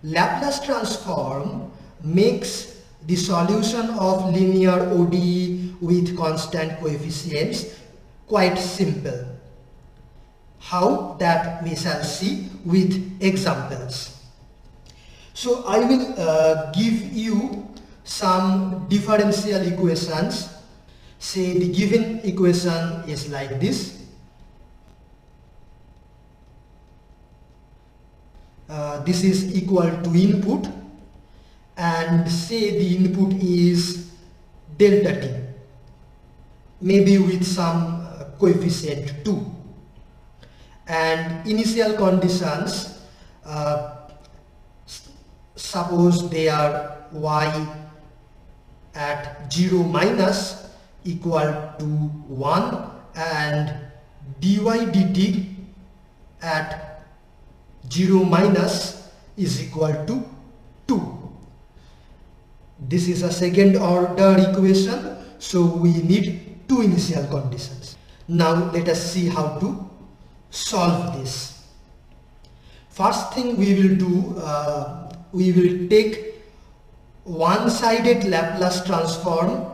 Laplace transform makes the solution of linear ODE with constant coefficients quite simple. How? That we shall see with examples. So I will give you some differential equations. Say the given equation is like this. This is equal to input, and say the input is delta t, maybe with some coefficient 2, and initial conditions, suppose they are y at 0 minus equal to 1 and dy dt at 0 minus is equal to 2. This is a second order equation, so we need two initial conditions. Now let us see how to solve this. First thing we will do, we will take one-sided Laplace transform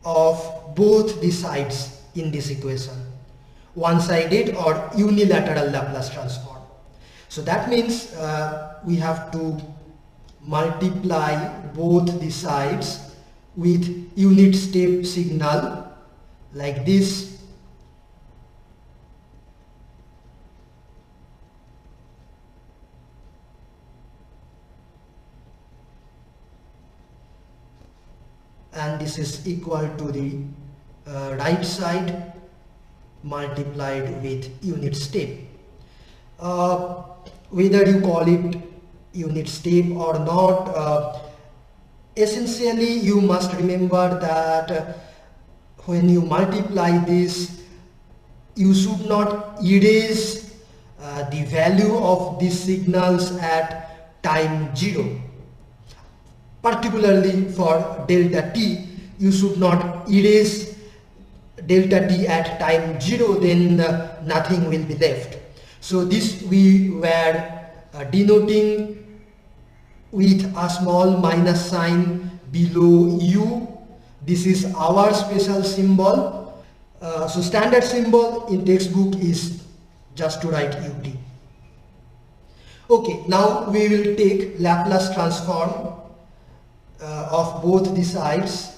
of both the sides in this equation. One-sided or unilateral Laplace transform. So that means we have to multiply both the sides with unit step signal like this. And this is equal to the right side multiplied with unit step. Whether you call it unit step or not, essentially you must remember that when you multiply this, you should not erase the value of these signals at time 0. Particularly for delta t, you should not erase delta t at time 0, then nothing will be left. So this we were denoting with a small minus sign below u. This is our special symbol. So standard symbol in textbook is just to write ut. Okay, now we will take Laplace transform of both the sides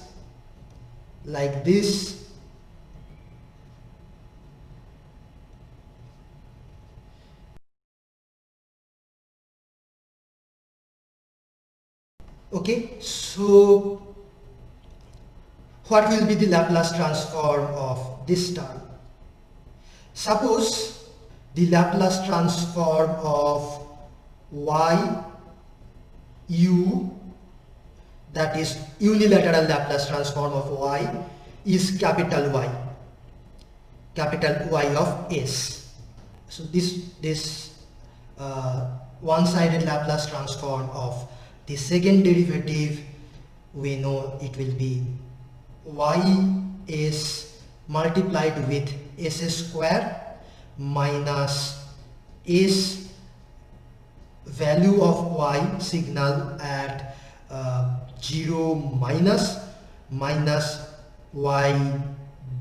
like this. Okay, so what will be the Laplace transform of this term? Suppose the Laplace transform of y u, that is unilateral Laplace transform of y, is capital Y of S. So this one-sided Laplace transform of the second derivative, we know it will be y is multiplied with s square minus s value of y signal at 0 minus y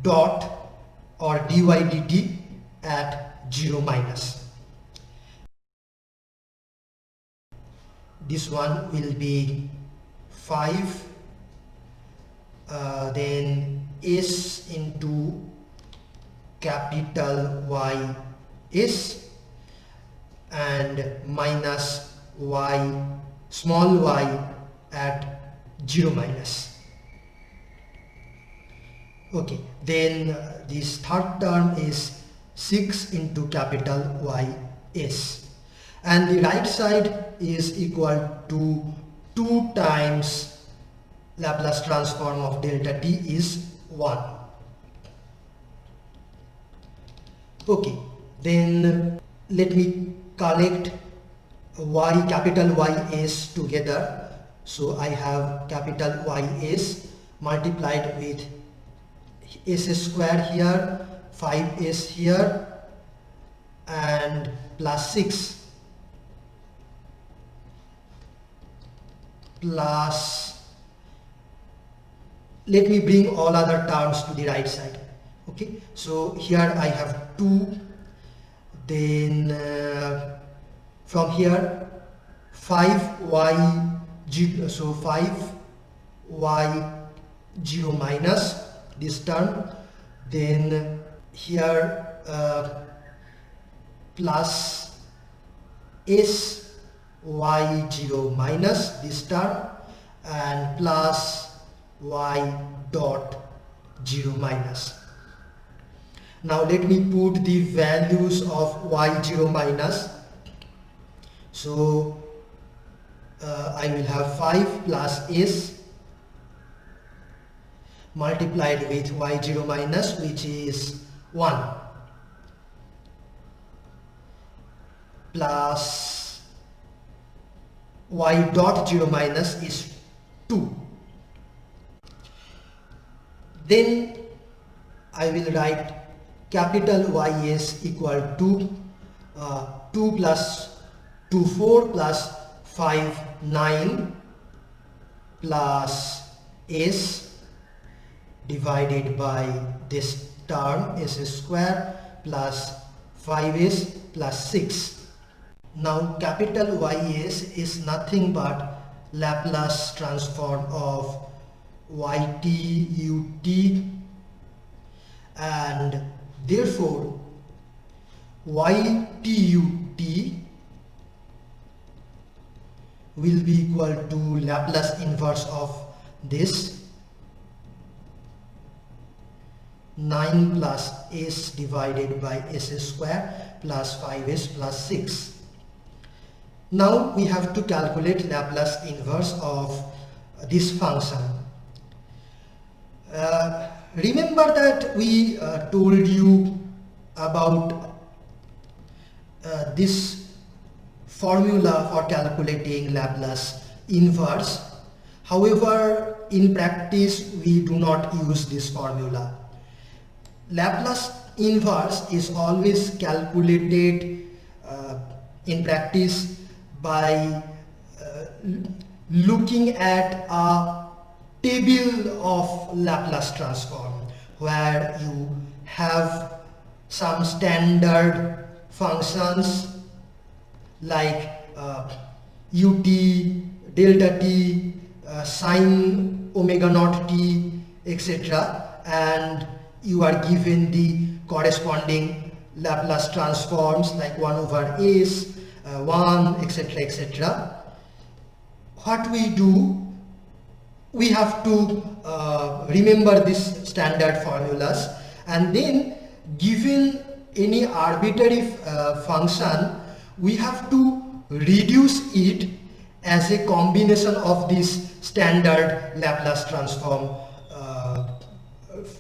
dot or dy dt at 0 minus. This one will be 5, then s into capital Y s and minus y small y at 0 minus. Okay, then this third term is 6 into capital Y s. And the right side is equal to 2 times Laplace transform of delta t is 1. Okay, then let me collect y capital Y s together. So I have capital Y s multiplied with s square here, 5s here, and plus 6. plus, let me bring all other terms to the right side. Okay, so here I have 2, then from here 5y0, so 5y0 minus this term, then here plus sy0 minus this term, and plus y dot 0 minus. Now let me put the values of y0 minus. So I will have 5 plus s multiplied with y0 minus, which is 1, plus y dot 0 minus is 2. Then I will write capital Ys equal to 2 plus 2 4 plus 5 9 plus s divided by this term s square plus 5s plus 6. Now capital Ys is nothing but Laplace transform of yt ut, and therefore yt ut will be equal to Laplace inverse of this 9 plus s divided by s square plus 5s plus 6. Now we have to calculate Laplace inverse of this function. Remember that we told you about this formula for calculating Laplace inverse. However, in practice we do not use this formula. Laplace inverse is always calculated in practice by looking at a table of Laplace transform, where you have some standard functions like ut, delta t, sine omega naught t, etc., and you are given the corresponding Laplace transforms like 1 over s, 1, etc., etc. What we do, we have to remember these standard formulas, and then given any arbitrary function, we have to reduce it as a combination of these standard Laplace transform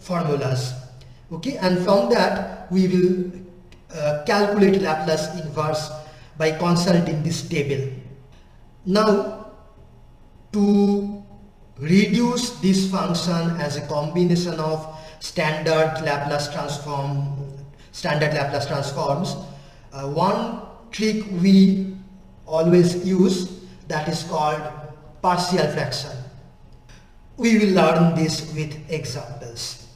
formulas. Okay, and from that we will calculate Laplace inverse by consulting this table. Now, to reduce this function as a combination of standard Laplace transforms, one trick we always use, that is called partial fraction. We will learn this with examples.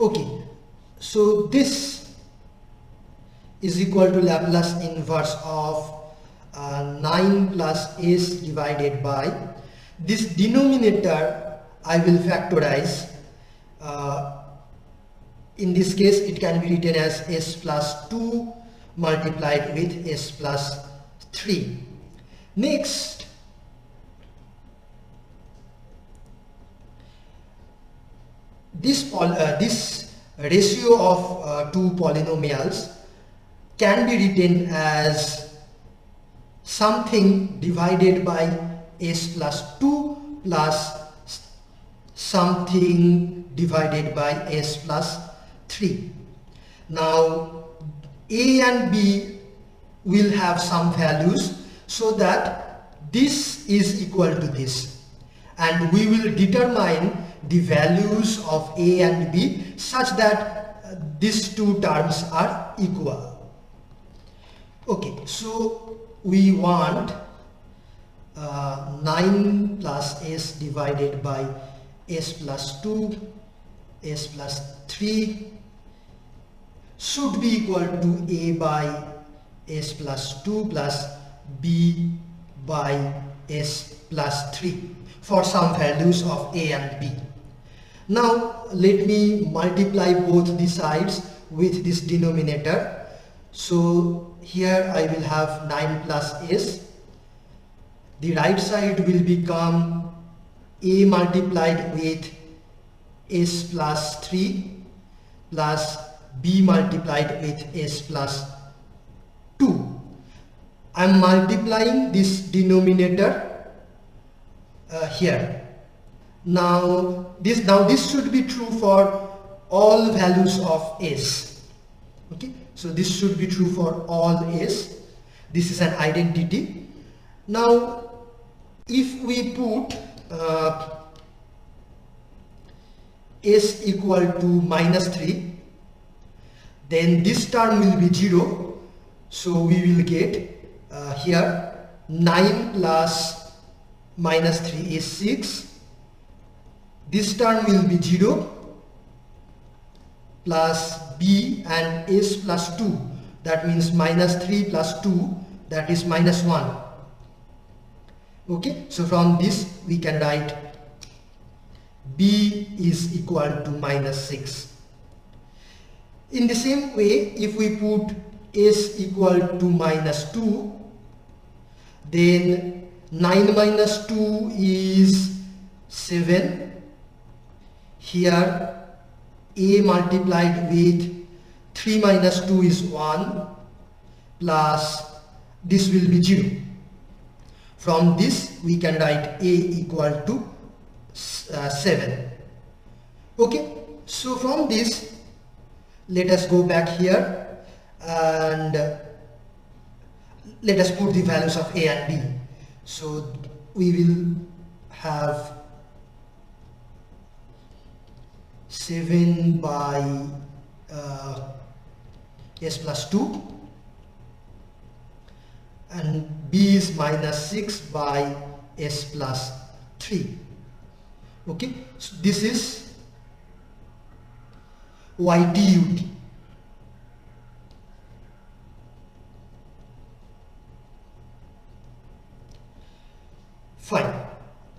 Okay, so this is equal to Laplace inverse of 9 plus s divided by this denominator. I will factorize. In this case it can be written as s plus 2 multiplied with s plus 3. Next, this ratio of two polynomials can be written as something divided by s plus 2 plus something divided by s plus 3. Now a and b will have some values, so that this is equal to this, and we will determine the values of a and b such that these two terms are equal. Okay, so we want 9 9 plus s divided by s plus 2, s plus 3 should be equal to a by s plus 2 plus b by s plus 3 for some values of a and b. Now let me multiply both the sides with this denominator. So here I will have 9 plus s. The right side will become a multiplied with s plus 3 plus b multiplied with s plus 2. I am multiplying this denominator here. Now this should be true for all values of s. Okay, so this should be true for all s. This is an identity. Now if we put s equal to minus 3, then this term will be 0. So we will get here 9 plus minus 3 is 6. This term will be 0 plus b and s plus 2, that means minus 3 plus 2, that is minus 1. Okay, so from this we can write b is equal to minus 6. In the same way, if we put s equal to minus 2, then 9 minus 2 is 7. Here a multiplied with 3 minus 2 is 1 plus this will be 0. From this we can write a equal to 7. Okay, so from this let us go back here and let us put the values of a and b. So we will have 7 by s plus 2 and b is minus 6 by s plus 3. Okay, so this is YDUT. Fine.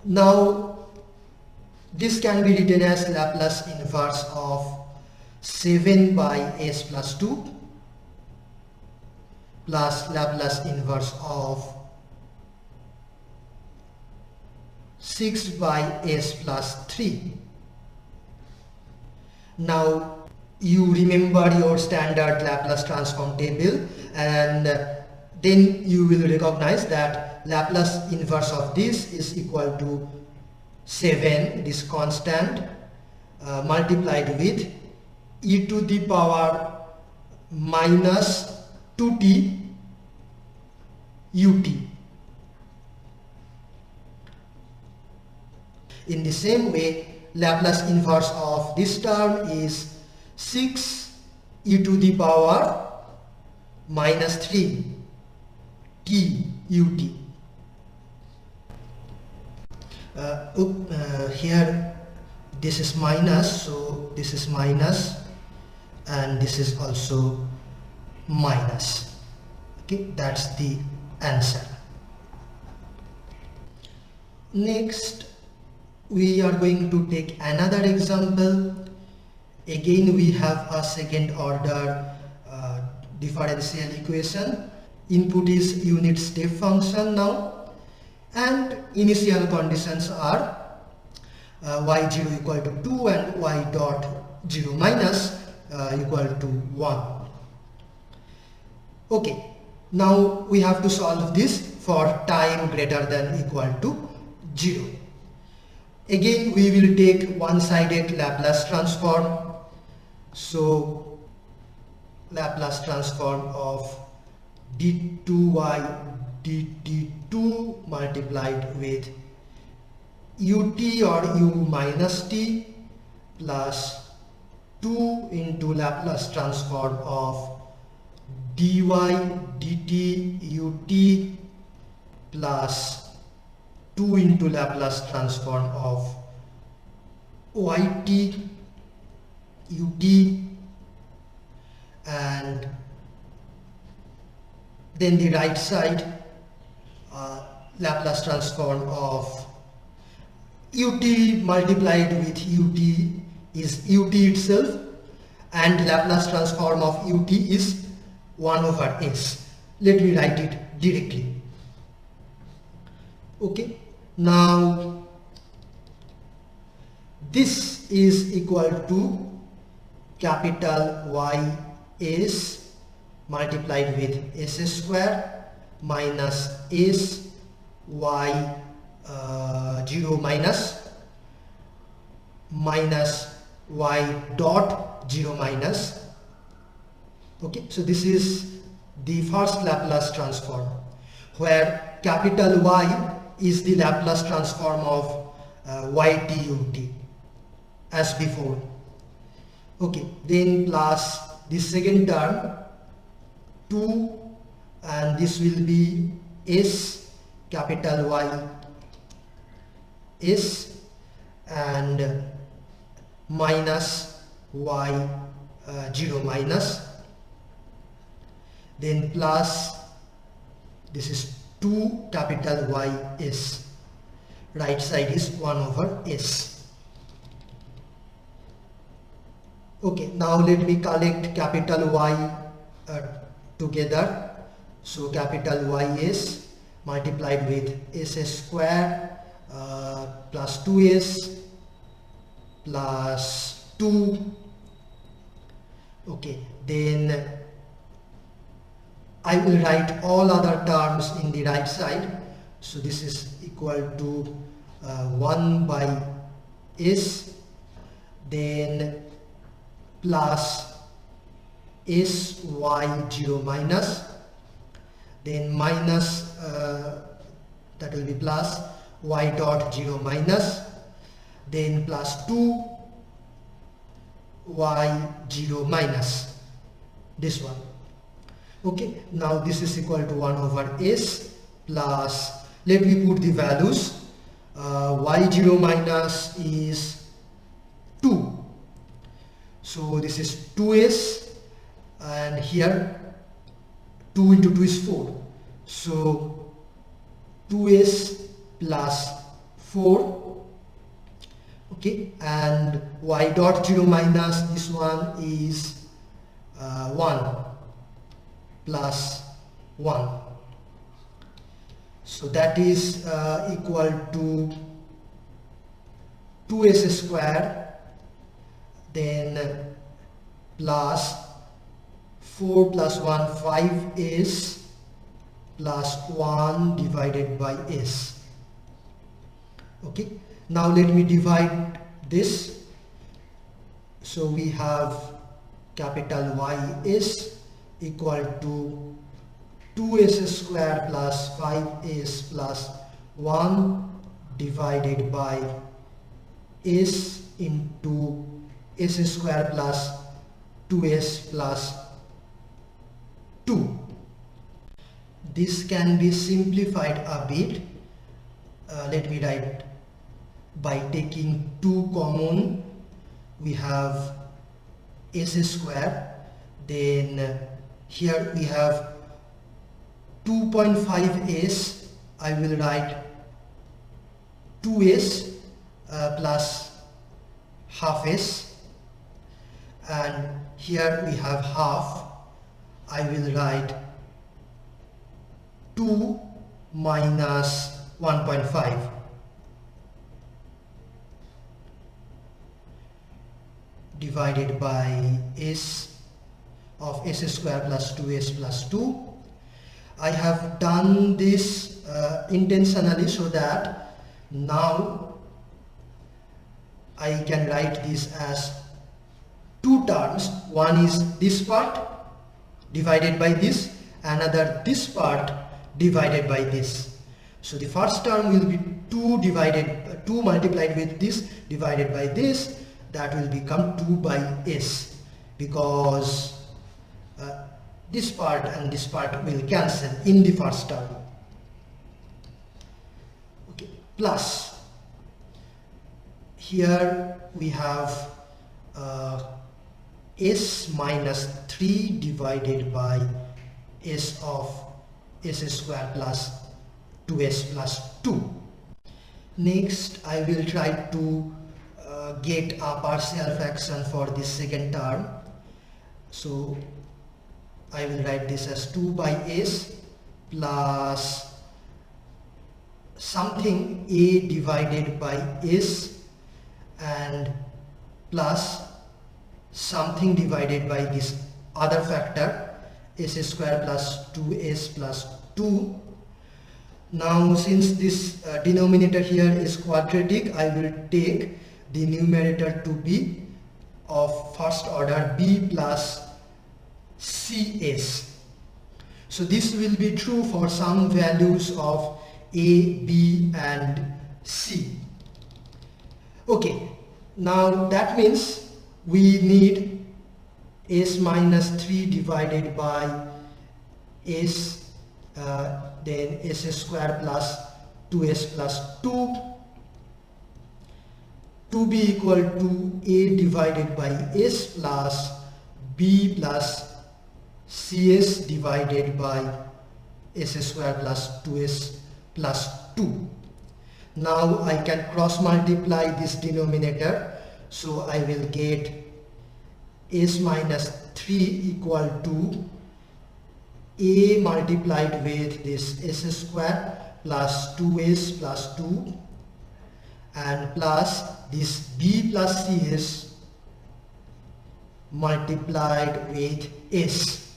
Now this can be written as Laplace inverse of 7 by s plus 2 plus Laplace inverse of 6 by s plus 3. Now you remember your standard Laplace transform table, and then you will recognize that Laplace inverse of this is equal to 7, this constant, multiplied with e to the power minus 2t ut. In the same way, Laplace inverse of this term is 6 e to the power minus 3 t ut. Here this is minus, so this is minus and this is also minus. Okay, that's the answer. Next we are going to take another example. Again we have a second order differential equation. Input is unit step function now, and initial conditions are y0 equal to 2 and y dot 0 minus equal to 1. Okay, now we have to solve this for time greater than equal to 0. Again we will take one-sided Laplace transform. So Laplace transform of d2y dt2 multiplied with ut or u minus t plus 2 into Laplace transform of dy dt ut plus 2 into Laplace transform of yt ut, and then the right side Laplace transform of ut multiplied with ut is ut itself, and Laplace transform of ut is 1 over s. Let me write it directly. Okay, now this is equal to capital Y s multiplied with s square minus s y 0 minus y dot 0 minus. Okay, so this is the first Laplace transform, where capital Y is the Laplace transform of yt ut as before. Okay, then plus this second term 2, and this will be s capital Y s and minus y 0 minus, then plus this is 2 capital Y s, right side is 1 over s. Okay, now let me collect capital Y together. So capital Y s multiplied with s square plus 2s plus 2. Okay, then I will write all other terms in the right side. So this is equal to 1 by s, then plus s y 0 minus, then minus that will be plus y dot 0 minus, then plus 2 y 0 minus, this one. Okay, now this is equal to 1 over s plus, let me put the values. Y 0 minus is 2, so this is 2s, and here 2 into 2 is 4, so 2s plus 4. Okay, and y dot 0 minus, this one is 1 plus 1, so that is equal to 2s square, then plus 4 plus 1 5s plus 1 divided by s. Okay, now let me divide this. So we have capital Y s equal to 2s square plus 5s plus 1 divided by s into s square plus 2s plus 2. This can be simplified a bit. Let me write by taking 2 common. We have s square, then here we have 2.5s. I will write 2s plus half s, and here we have half. I will write 2 minus 1.5 divided by s of s square plus 2s plus 2. I have done this intentionally so that now I can write this as 2 terms. One is this part divided by this, another this part divided by this. So the first term will be 2 multiplied with this divided by this, that will become 2 by s, because this part and this part will cancel in the first term. Okay. plus here we have s minus 3 divided by s of s square plus 2s plus 2. Next I will try to get a partial fraction for this second term. So I will write this as 2 by s plus something a divided by s and plus something divided by this other factor s square plus 2s plus 2. Now since this denominator here is quadratic, I will take the numerator to be of first order b plus cs. So this will be true for some values of a, b and c. Okay, now that means we need s minus 3 divided by s then s square plus 2s plus 2 to be equal to a divided by s plus b plus cs divided by s square plus 2s plus 2. Now I can cross multiply this denominator, so I will get s minus 3 equal to a multiplied with this s square plus 2s plus 2 and plus this b plus cs multiplied with s.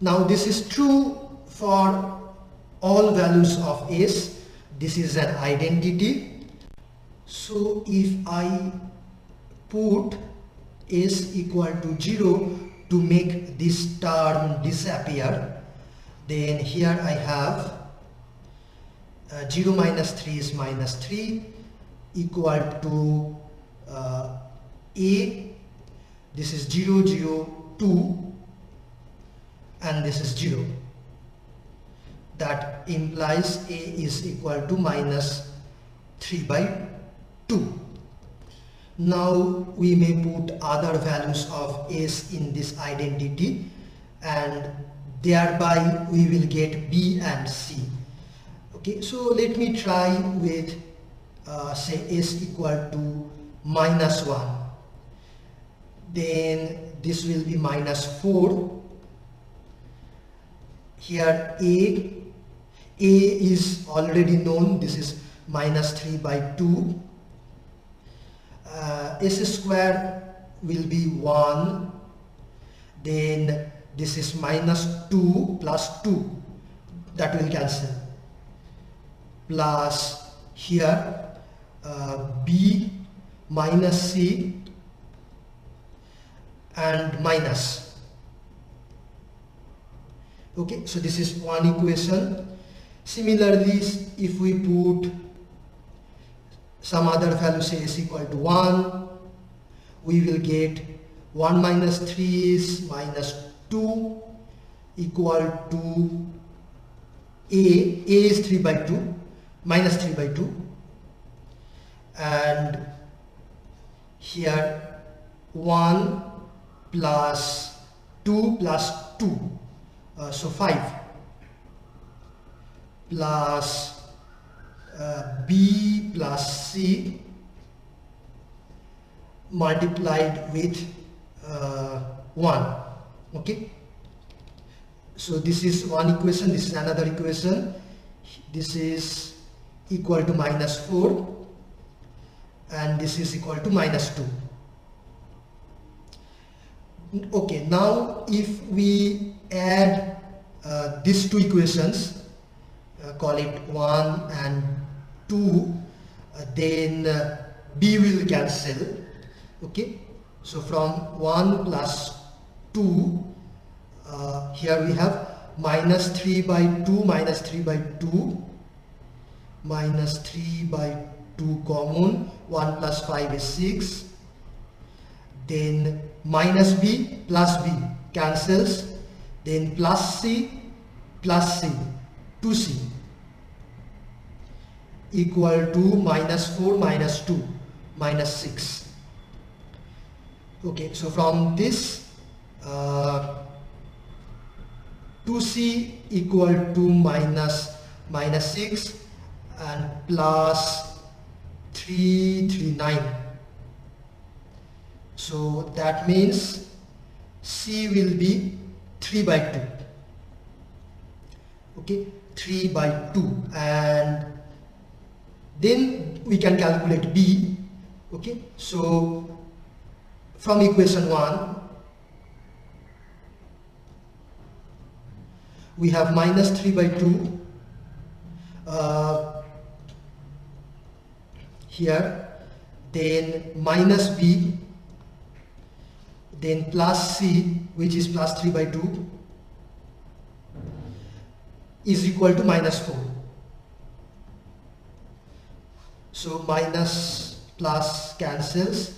Now this is true for all values of s. This is an identity. So if I put s equal to 0 to make this term disappear, then here I have 0 minus 3 is minus 3 equal to a, this is 0 0 2 and this is 0. That implies a is equal to minus 3 by 2. Now we may put other values of s in this identity and thereby we will get b and c. Okay, so let me try with say s equal to minus 1. Then this will be minus 4. Here a is already known, this is minus 3 by 2. S square will be 1, then this is minus 2 plus 2, that will cancel, plus here b minus c and minus. Okay, so this is one equation. Similarly, if we put some other value, say s equal to 1, we will get 1 minus 3 is minus 2 equal to a is 3 by 2, minus 3 by 2, and here 1 plus 2 plus 2, so 5, plus b plus c multiplied with 1. Okay, so this is one equation, this is another equation. This is equal to minus 4 and this is equal to minus 2. Okay, now if we add these two equations, call it 1 and 2, then b will cancel. Okay, so from 1 plus 2, here we have minus 3 by 2, minus 3 by 2, minus 3 by 2 common, 1 plus 5 is 6, then minus b plus b cancels, then plus c, 2c. equal to -4 minus 2 minus 6. Okay, so from this 2c equal to minus 6 and plus 339. So that means c will be 3 by 2. Okay, 3 by 2, and then we can calculate b. Okay, so from equation 1 we have minus 3 by 2 here, then minus b, then plus c, which is plus 3 by 2, is equal to minus 4. So minus plus cancels.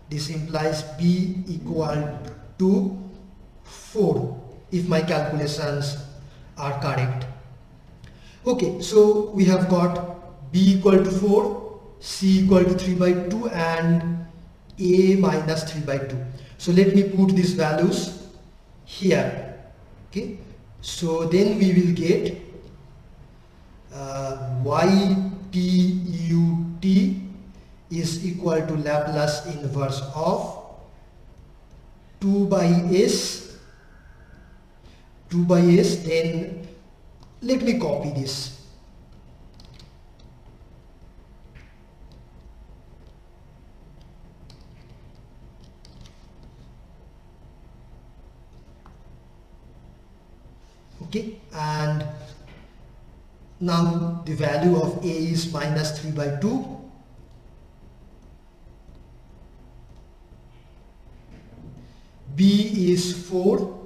This implies b equal to 4 if my calculations are correct. Okay, so we have got b equal to 4, c equal to 3 by 2 and a minus 3 by 2. So let me put these values here. Okay, so then we will get ytut is equal to Laplace inverse of 2 by s, then let me copy this. Okay, and now the value of a is minus 3 by 2. B is 4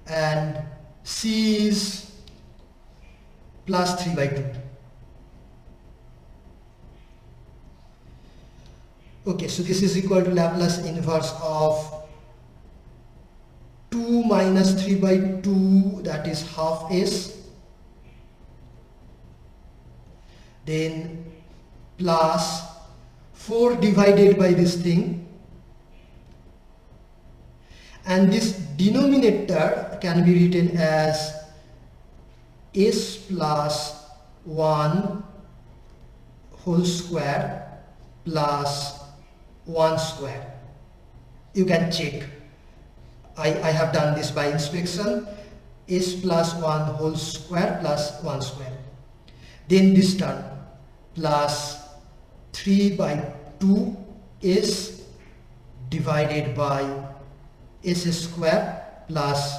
and C is plus 3 by 2. Okay, so this is equal to Laplace inverse of 2 minus 3 by 2, that is half s, then plus 4 divided by this thing, and this denominator can be written as s plus 1 whole square plus 1 square. You can check. I have done this by inspection. S plus 1 whole square plus 1 square. Then this term plus 3 by 2 s divided by s square plus,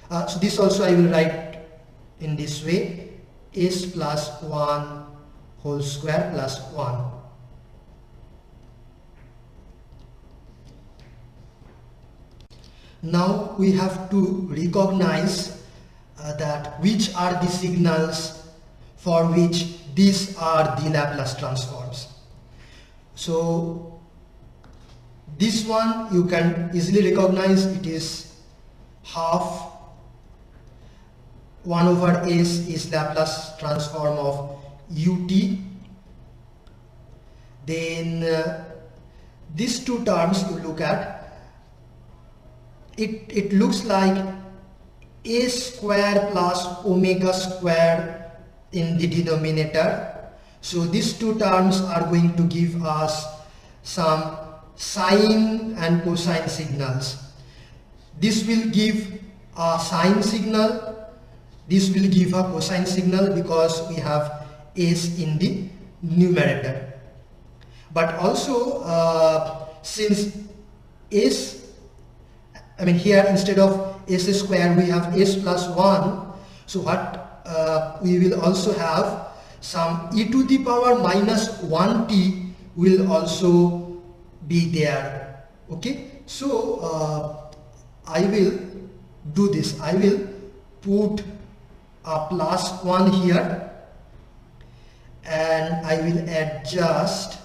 so this also I will write in this way, s plus 1 whole square plus 1. Now we have to recognize that which are the signals for which these are the Laplace transforms. So this one you can easily recognize, it is half 1 over s is Laplace transform of ut. Then these two terms you look at, it looks like a square plus omega square in the denominator. So these two terms are going to give us some sine and cosine signals. This will give a sine signal, this will give a cosine signal because we have s in the numerator. But also since s, I mean here instead of s square we have s plus 1, so what we will also have some e to the power minus 1t will also be there. Okay, so I will do this. I will put a plus 1 here and I will adjust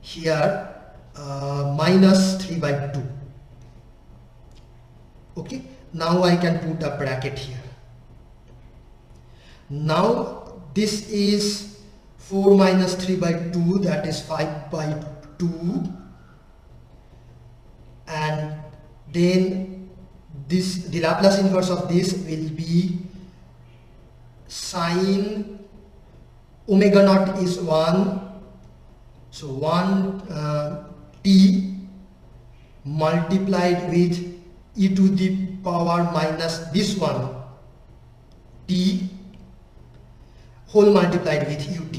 here minus 3 by 2. Okay, now I can put a bracket here. Now this is 4 minus 3 by 2, that is 5 by 2, and then this, the Laplace inverse of this will be sine omega naught is 1, so 1 t multiplied with e to the power minus this one t whole multiplied with ut.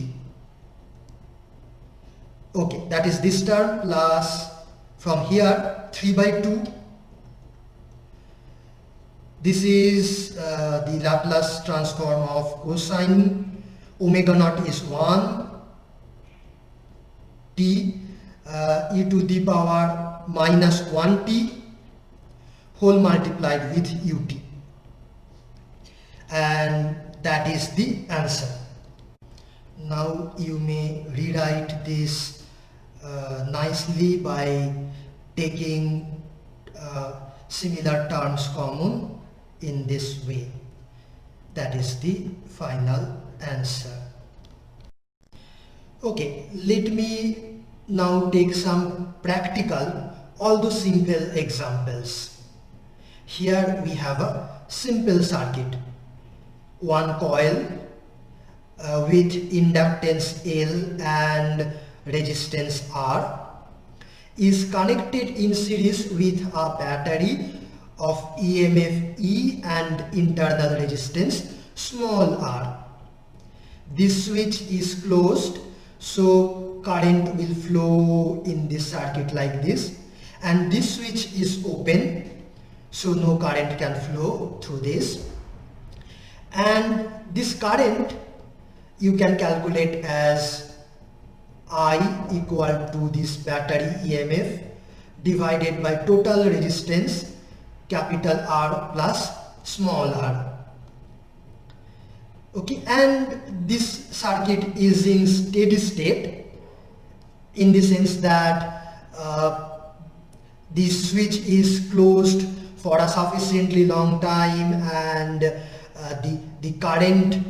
Okay, that is this term plus from here 3 by 2. This is the Laplace transform of cosine omega naught is 1 t e to the power minus 1 t whole multiplied with ut, and that is the answer. Now you may rewrite this nicely by taking similar terms common in this way. That is the final answer. Okay, let me now take some practical although simple examples. Here we have a simple circuit, one coil with inductance L and resistance R is connected in series with a battery of EMF E and internal resistance small r. This switch is closed, so current will flow in this circuit like this, and this switch is open, so no current can flow through this, and this current you can calculate as I equal to this battery EMF divided by total resistance capital R plus small r. Okay, and this circuit is in steady state in the sense that this switch is closed for a sufficiently long time, and the current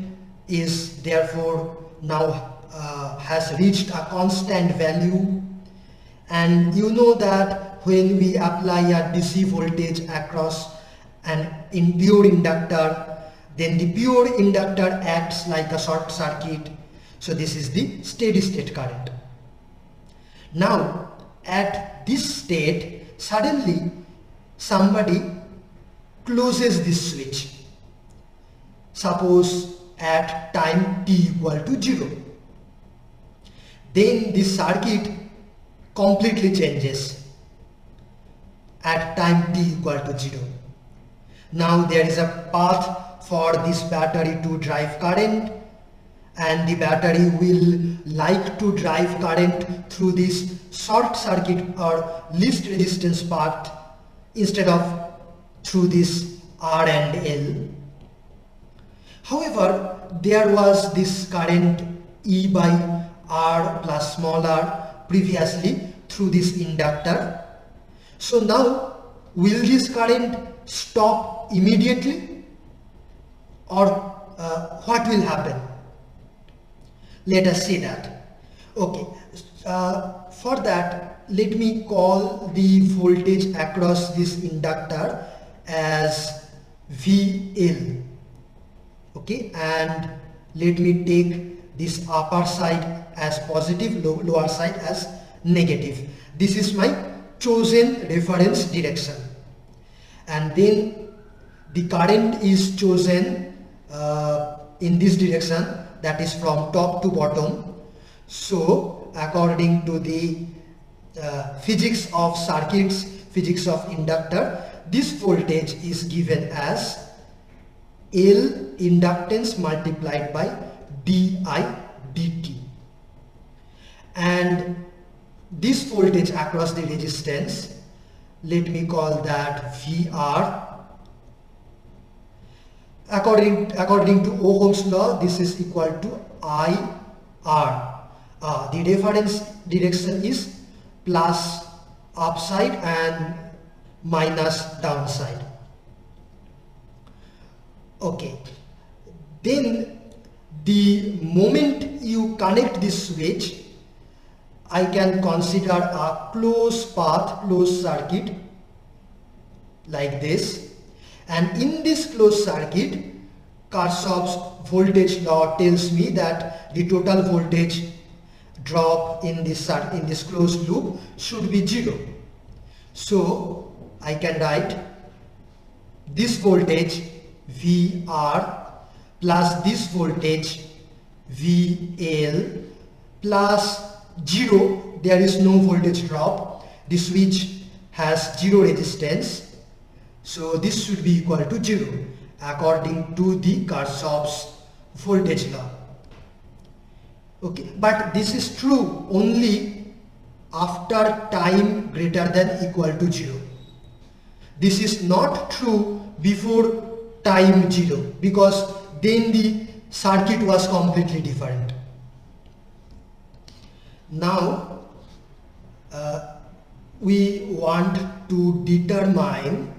is therefore now has reached a constant value. And you know that when we apply a DC voltage across an pure inductor, then the pure inductor acts like a short circuit. So this is the steady state current. Now at this state, suddenly somebody closes this switch, suppose at time t equal to 0. Then this circuit completely changes at time t equal to 0. Now there is a path for this battery to drive current, and the battery will like to drive current through this short circuit or least resistance path instead of through this R and L. However, there was this current E by R plus small r previously through this inductor. So now will this current stop immediately, or what will happen? Let us see that. Okay, for that let me call the voltage across this inductor as VL. Okay, and let me take this upper side as positive, lower side as negative. This is my chosen reference direction, and then the current is chosen in this direction, that is from top to bottom. So according to the physics of circuits, physics of inductor, this voltage is given as L inductance multiplied by di dt, and this voltage across the resistance, let me call that VR. According to Ohm's law, this is equal to IR. The reference direction is plus upside and minus downside. Okay, then The moment you connect this switch, I can consider a closed path, closed circuit like this, and in this closed circuit, Kirchhoff's voltage law tells me that the total voltage drop in this closed loop should be 0. So I can write this voltage VR plus this voltage VL plus 0, there is no voltage drop, the switch has 0 resistance, so this should be equal to 0 according to the Kirchhoff's voltage law. Okay, but this is true only after time greater than equal to 0. This is not true before time 0, because then the circuit was completely different. Now we want to determine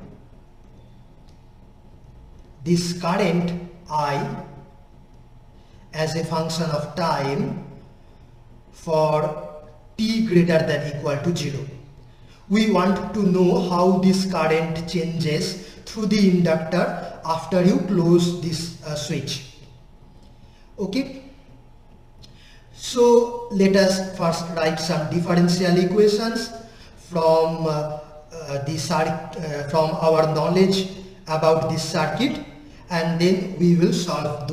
this current I as a function of time for t greater than equal to 0. We want to know how this current changes through the inductor after you close this switch. Okay, so let us first write some differential equations from from our knowledge about this circuit, and then we will solve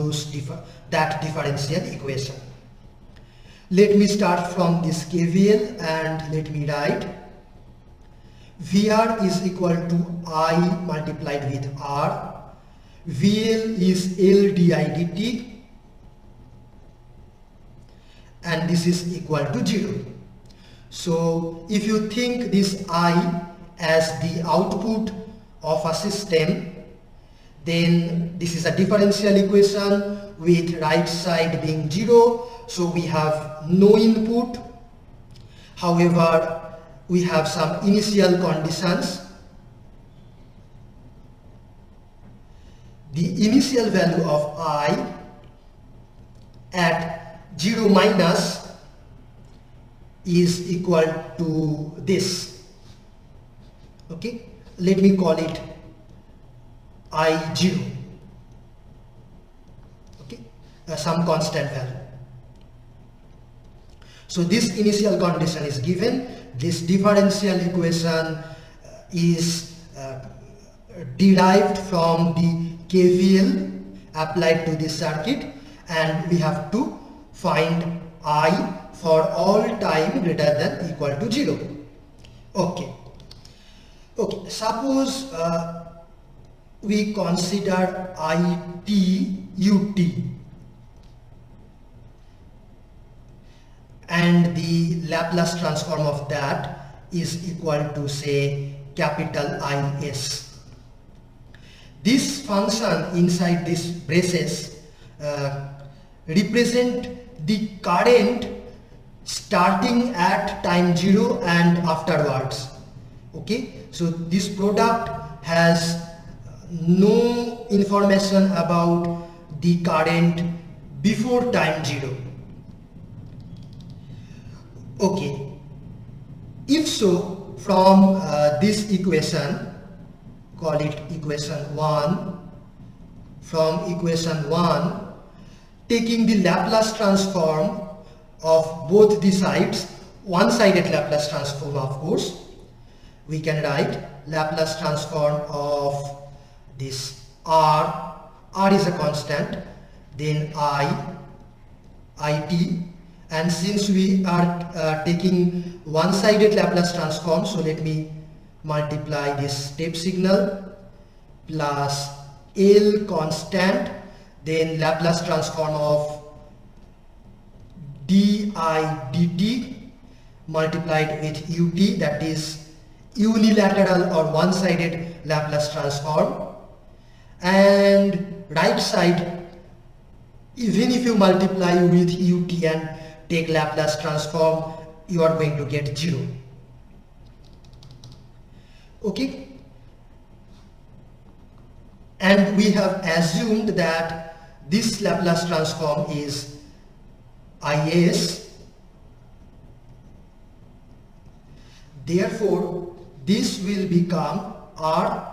that differential equation. Let me start from this KVL and let me write VR is equal to I multiplied with R, VL is L di dt, and this is equal to 0. So if you think this I as the output of a system, then this is a differential equation with right side being 0, so we have no input. However, we have some initial conditions. The initial value of I at 0 minus is equal to this. Okay, let me call it I0. Okay, some constant value. So this initial condition is given. This differential equation is derived from the KVL applied to this circuit, and we have to find I for all time greater than equal to 0. Okay. Okay, suppose we consider IT ut, and the Laplace transform of that is equal to, say, capital IS. This function inside this braces represent the current starting at time 0 and afterwards. Okay, so this product has no information about the current before time 0. Okay, if so, from this equation, call it equation 1, from equation 1, taking the Laplace transform of both the sides, one-sided Laplace transform of course, we can write Laplace transform of this R is a constant, then IT, and since we are taking one-sided Laplace transform, so let me multiply this step signal plus L constant, then Laplace transform of di dt multiplied with ut, that is unilateral or one-sided Laplace transform, and right side, even if you multiply with ut and take Laplace transform, you are going to get 0. Okay, and we have assumed that this Laplace transform is Is. Therefore, this will become R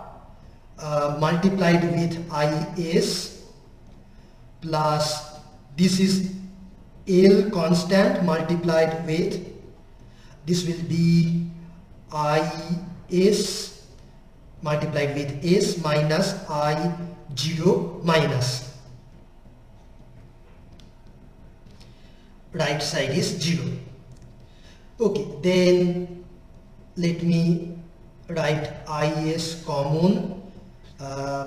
multiplied with Is plus this is L constant multiplied with this will be Is multiplied with S minus I0 minus. Right side is 0. Okay, then let me write Is common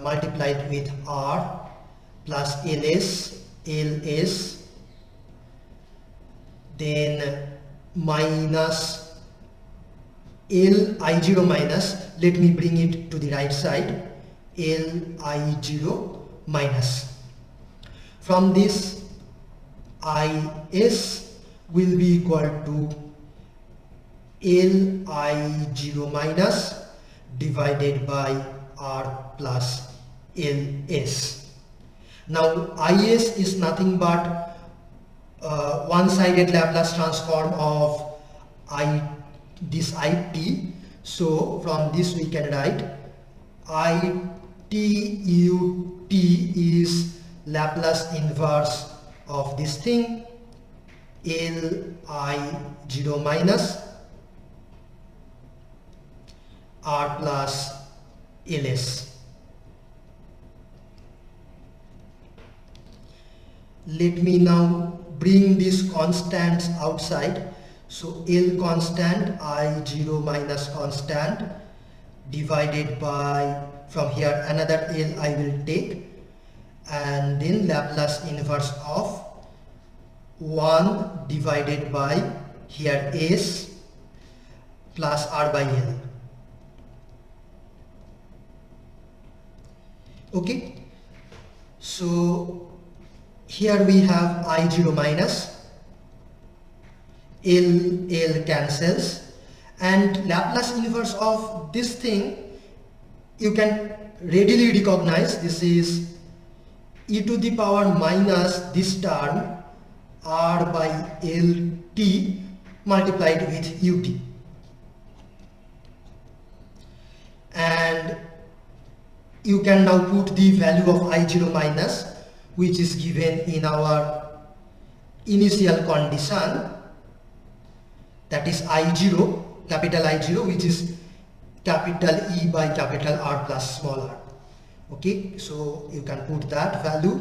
multiplied with R plus LS, then minus I0 minus, let me bring it to the right side, I0 minus. From this, Is will be equal to I0 minus divided by R plus LS. Now Is is nothing but one-sided Laplace transform of this it. So from this we can write ITUT is Laplace inverse of this thing Li0 minus R plus Ls. Let me now bring these constants outside. So L constant, I0 minus constant divided by, from here another L I will take, and then Laplace inverse of 1 divided by here S plus R by L. Okay, so here we have I0 minus, L cancels, and Laplace inverse of this thing you can readily recognize. This is e to the power minus this term R by LT multiplied with UT, and you can now put the value of I0 minus, which is given in our initial condition, that is I0, capital I0, which is capital E by capital R plus small r. Okay, so you can put that value,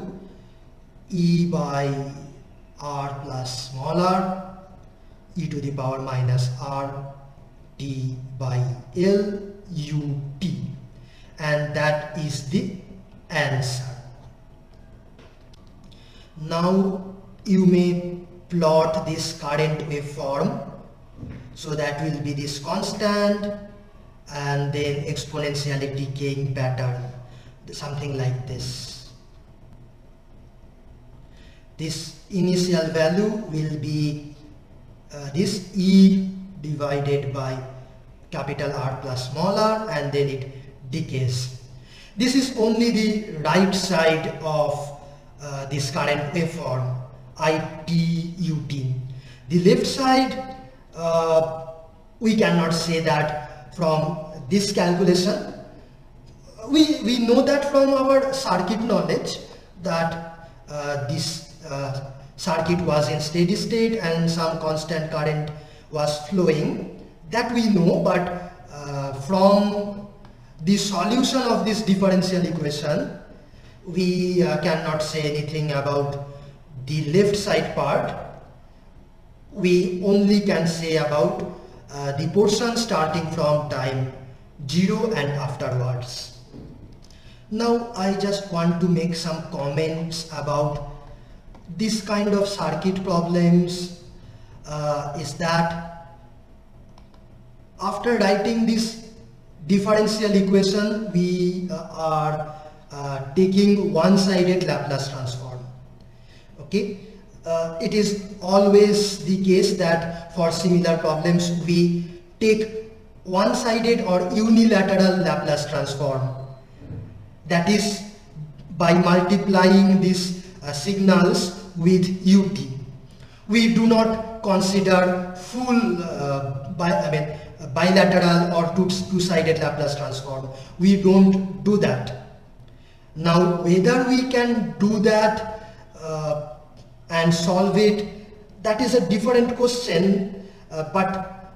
E by R plus small r, e to the power minus R T by L U T, and that is the answer. Now you may plot this current waveform. So that will be this constant and then exponentially decaying pattern, something like this. This initial value will be this E divided by capital R plus small r, and then it decays. This is only the right side of this current waveform, ITUT. The left side, we cannot say that from this calculation. We know that from our circuit knowledge that this circuit was in steady state and some constant current was flowing. That we know, but from the solution of this differential equation, we cannot say anything about the left side part. We only can say about the portion starting from time 0 and afterwards. Now I just want to make some comments about this kind of circuit problems. Is that after writing this differential equation, we are taking one-sided Laplace transform. Okay. It is always the case that for similar problems we take one-sided or unilateral Laplace transform. That is, by multiplying this signals with ut. We do not consider full bilateral or two-sided Laplace transform. We don't do that. Now whether we can do that and solve it, that is a different question, but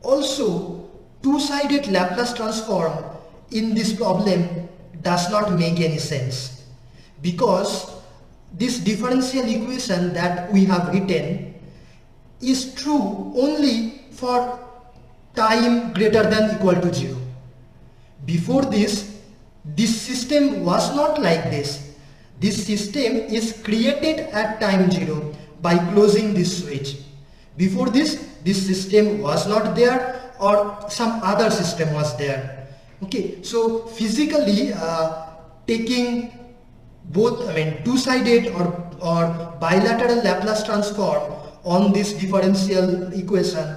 also two-sided Laplace transform in this problem does not make any sense, because this differential equation that we have written is true only for time greater than equal to 0. Before this system was not like this. This system is created at time 0 by closing this switch. Before this system was not there, or some other system was there. Okay, so physically taking both two-sided or bilateral Laplace transform on this differential equation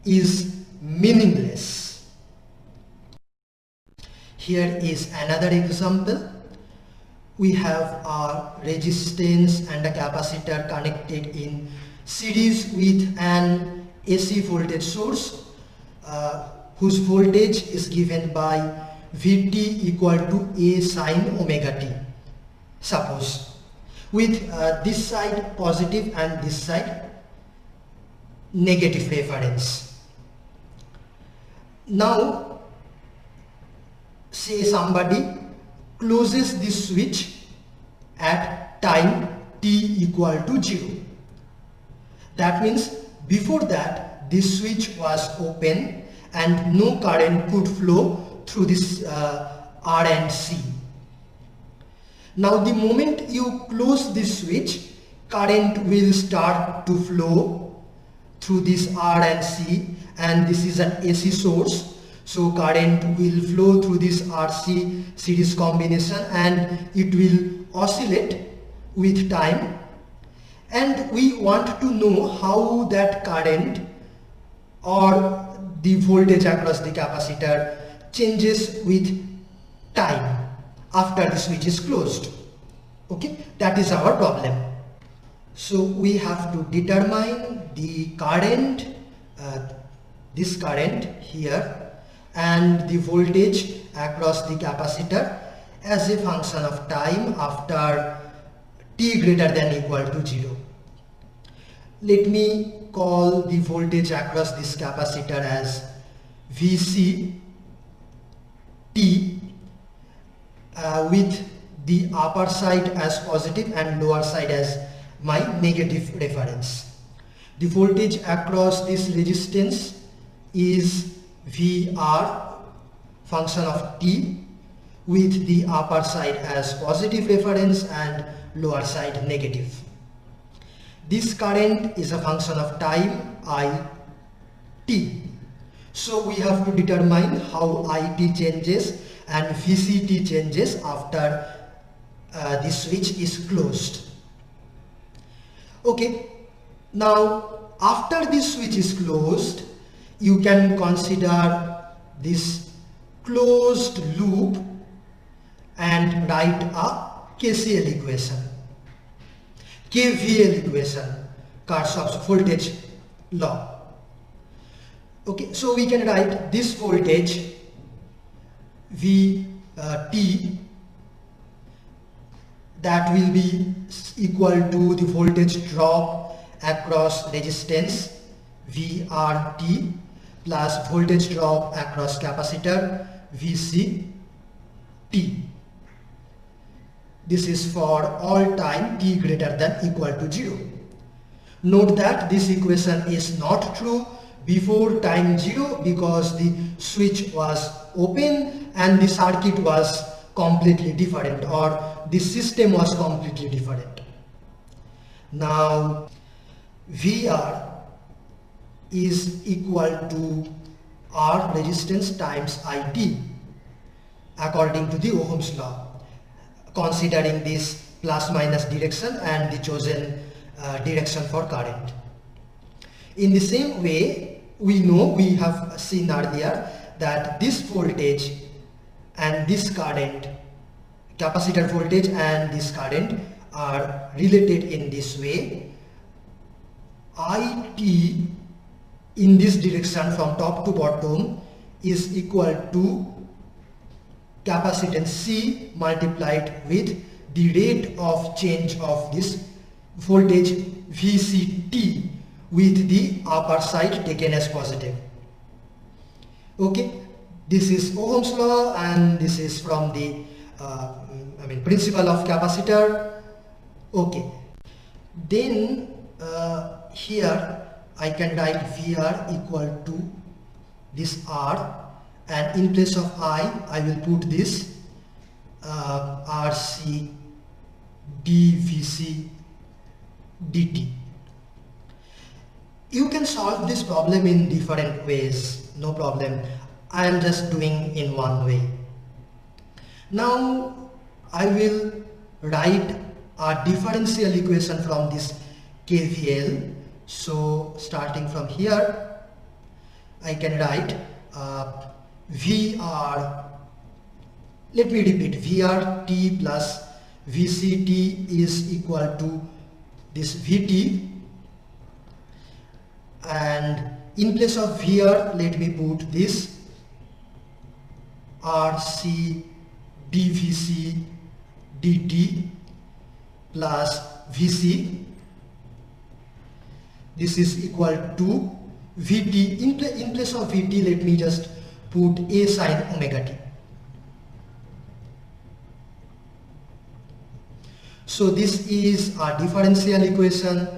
is meaningless. Here is another example. We have a resistance and a capacitor connected in series with an AC voltage source whose voltage is given by Vt equal to A sin omega t, suppose, with this side positive and this side negative reference. Now say somebody closes this switch at time t equal to 0. That means before that this switch was open and no current could flow through this R and C. Now the moment you close this switch, current will start to flow through this R and C, and this is an AC source, so current will flow through this RC series combination and it will oscillate with time, and we want to know how that current or the voltage across the capacitor changes with time after the switch is closed. Okay, that is our problem. So we have to determine the current, this current here, and the voltage across the capacitor as a function of time after t greater than equal to 0. Let me call the voltage across this capacitor as Vc t, with the upper side as positive and lower side as my negative reference. The voltage across this resistance is Vr, function of t, with the upper side as positive reference and lower side negative. This current is a function of time it. So we have to determine how it changes and Vct changes after the switch is closed. Okay, now after this switch is closed, you can consider this closed loop and write a KCL equation, KVL equation, Kirchhoff's voltage law. Okay, so we can write this voltage Vt, that will be equal to the voltage drop across resistance Vrt plus voltage drop across capacitor Vct. This is for all time t greater than equal to 0. Note that this equation is not true before time 0 because the switch was open and the circuit was completely different, or the system was completely different. Now Vr is equal to R resistance times It according to the Ohm's law, considering this plus minus direction and the chosen direction for current. In the same way, we know, we have seen earlier, that this voltage and this current, capacitor voltage and this current, are related in this way. IT in this direction from top to bottom is equal to capacitance C multiplied with the rate of change of this voltage VCT with the upper side taken as positive. Okay, this is Ohm's law, and this is from the principle of capacitor. Okay, then here I can write VR equal to this R, and in place of I will put this RC dVC dt. You can solve this problem in different ways, no problem. I am just doing in one way. Now I will write a differential equation from this KVL. So starting from here, I can write VR, let me repeat, VRT plus VCT is equal to this VT, and in place of VR let me put this RC dVC dt plus VC. This is equal to Vt. In place of Vt, let me just put A sin omega t. So this is a differential equation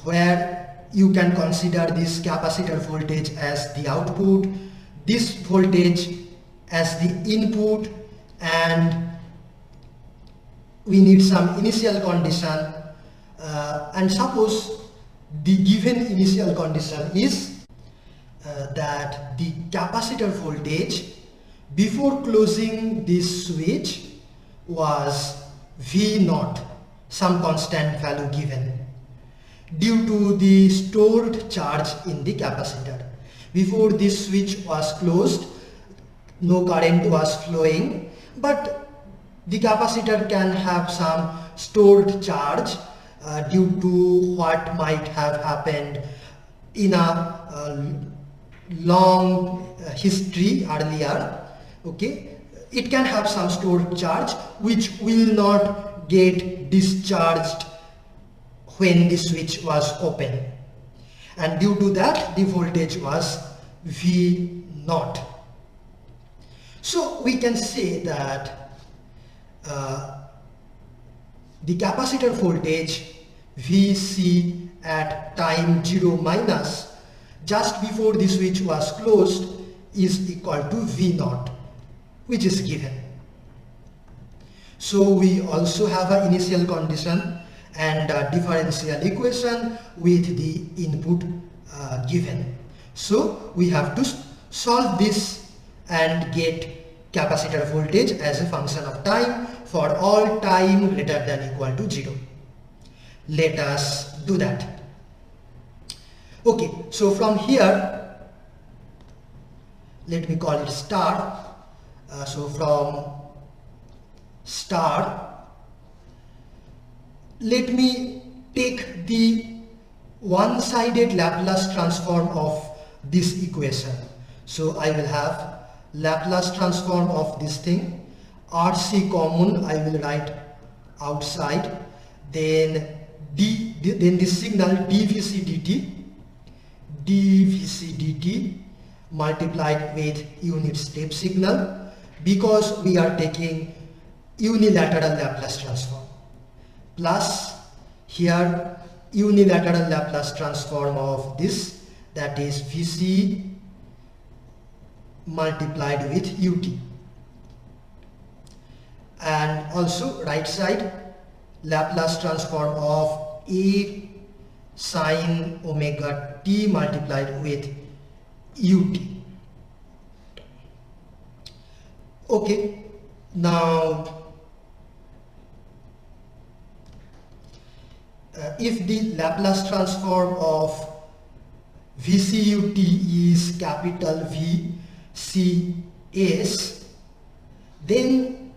where you can consider this capacitor voltage as the output, this voltage as the input, and we need some initial condition, and suppose the given initial condition is that the capacitor voltage before closing this switch was V0, some constant value given, due to the stored charge in the capacitor. Before this switch was closed, no current was flowing, but the capacitor can have some stored charge due to what might have happened in a long history earlier. Okay, it can have some stored charge which will not get discharged when the switch was open, and due to that the voltage was V0. So we can say that the capacitor voltage Vc at time 0 minus just before the switch was closed is equal to V0, which is given. So we also have an initial condition and a differential equation with the input given. So we have to solve this and get capacitor voltage as a function of time for all time greater than equal to 0. Let us do that. Okay, so from here, let me call it star. So from star, let me take the one-sided Laplace transform of this equation. So I will have Laplace transform of this thing, RC common I will write outside, then this signal dVc dt multiplied with unit step signal, because we are taking unilateral Laplace transform, plus here unilateral Laplace transform of this, that is Vc multiplied with ut, and also right side Laplace transform of A sin omega t multiplied with ut. Okay, now if the Laplace transform of VCUT is capital VCS, then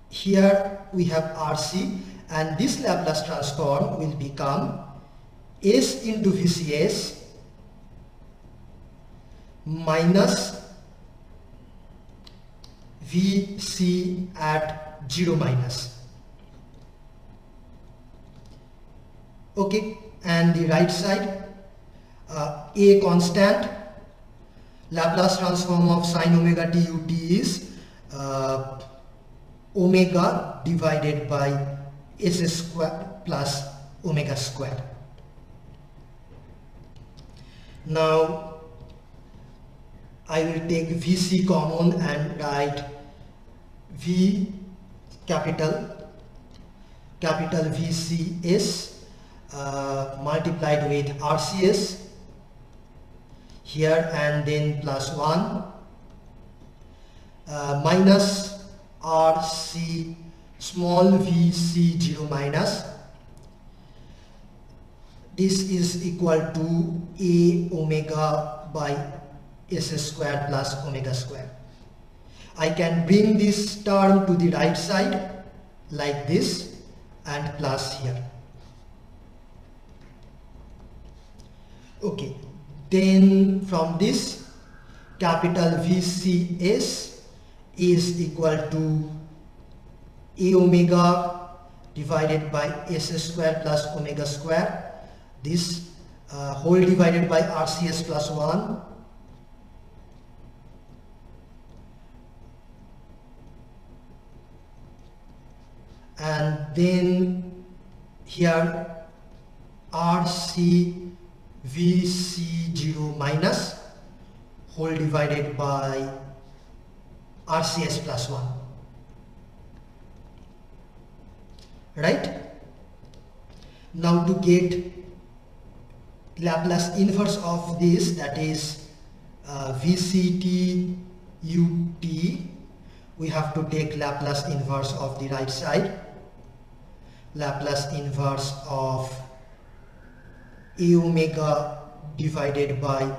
here we have RC and this Laplace transform will become S into VCS minus Vc at 0 minus. Okay, and the right side, A constant, Laplace transform of sine omega t ut is omega divided by s square plus omega square. Now I will take Vc common and write V capital VCS multiplied with RCS here, and then plus 1 minus RC small vc 0 minus. This is equal to A omega by s square plus omega square. I can bring this term to the right side like this and plus here. Okay, then from this, capital VCS is equal to A omega divided by s square plus omega square, this whole divided by RCS plus 1, and then here RC VC 0 minus whole divided by RCS plus 1. Right? Now to get Laplace inverse of this, that is VCT ut, we have to take Laplace inverse of the right side. Laplace inverse of A omega divided by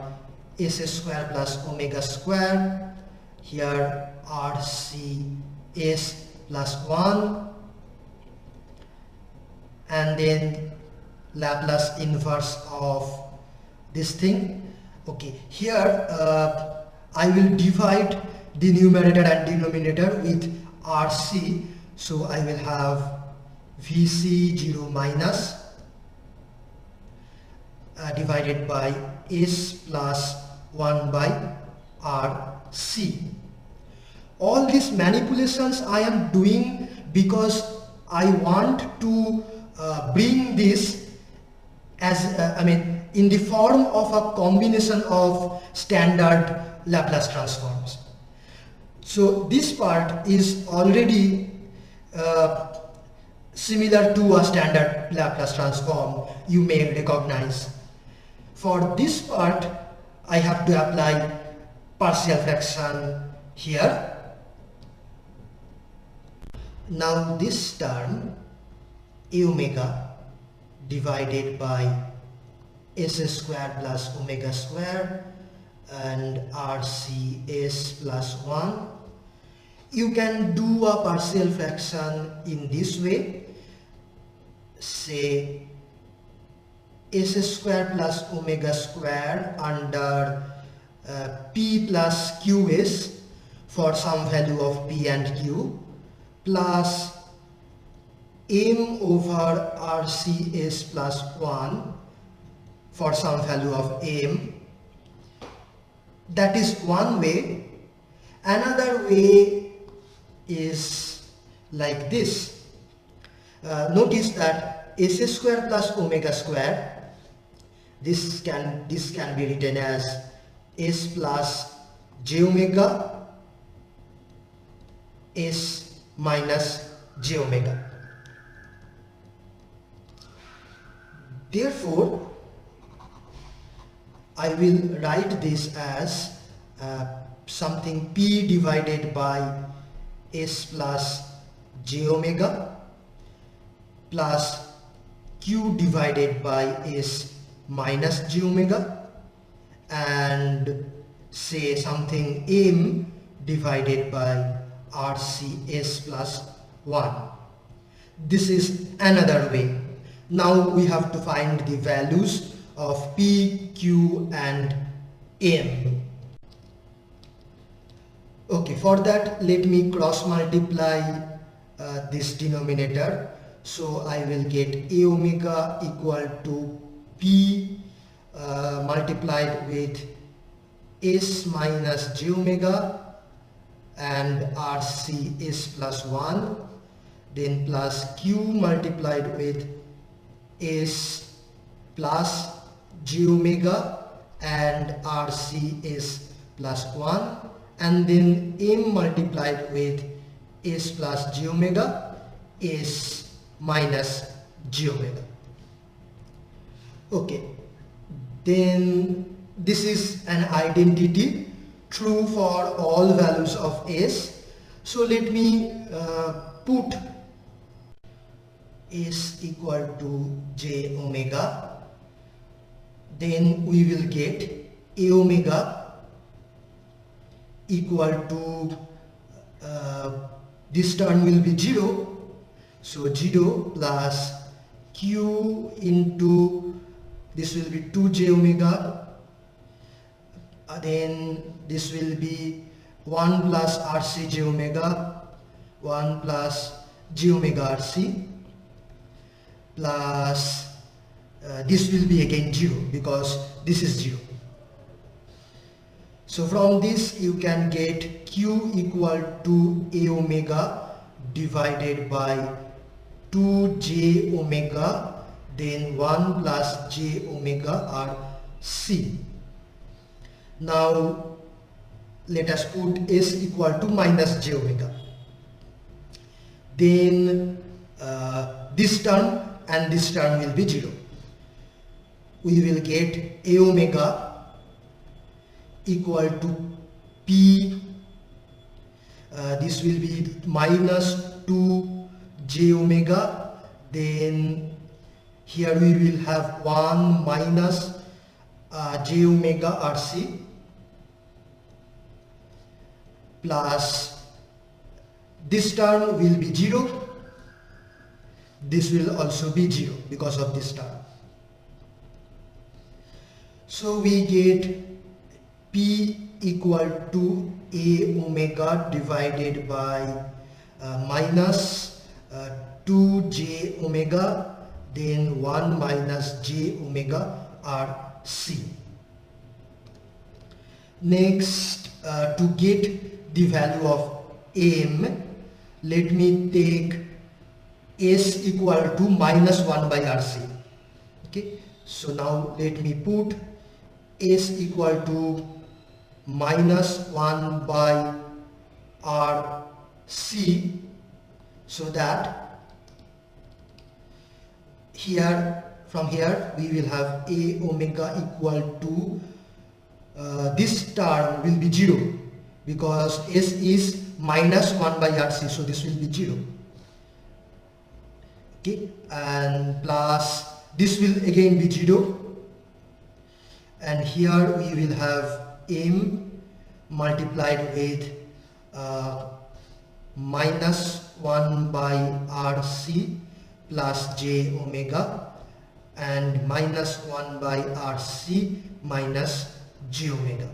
s square plus omega square, here RCS plus 1, and then Laplace inverse of this thing. Okay, here I will divide the numerator and denominator with RC, so I will have VC 0 minus divided by S plus 1 by RC. All these manipulations I am doing because I want to bring this as in the form of a combination of standard Laplace transforms. So this part is already similar to a standard Laplace transform you may recognize. For this part, I have to apply partial fraction here. Now this term A omega divided by s square plus omega square and RCS plus 1. You can do a partial fraction in this way. Say s square plus omega square under p plus qs for some value of p and q plus m over RCS plus 1 for some value of m. That is one way. Another way is like this. Notice that s square plus omega square, this can be written as s plus j omega s minus j omega. Therefore, I will write this as something p divided by s plus j omega plus q divided by s minus j omega, and say something m divided by RCS plus 1. This is another way. Now we have to find the values of P, Q and M. Okay, for that let me cross multiply this denominator. So I will get A omega equal to P multiplied with S minus J omega and RC S plus 1, then plus Q multiplied with S plus J omega and RC S plus 1, and then M multiplied with S plus J omega S minus J omega. Okay, then this is an identity true for all values of S. So let me put S equal to J omega, then we will get A omega equal to this term will be 0, so 0 plus Q into this will be 2J omega, then this will be 1 plus RC J omega, 1 plus J omega RC, plus this will be again 0 because this is 0. So from this you can get Q equal to A omega divided by 2J omega, then 1 plus J omega RC. Now let us put S equal to minus J omega. Then this term and this term will be 0. We will get A omega equal to P, this will be minus 2 J omega, then here we will have 1 minus J omega RC plus this term will be 0, this will also be 0 because of this term. So we get P equal to A omega divided by minus 2J omega, then 1 minus J omega RC. Next, to get the value of M, let me take S equal to minus 1 by RC. Okay, so now let me put S equal to minus 1 by RC, so that from here we will have A omega equal to this term will be 0 because S is minus 1 by RC, so this will be 0. Okay, and plus this will again be 0, and here we will have M multiplied with minus 1 by RC plus J omega and minus 1 by RC minus J omega.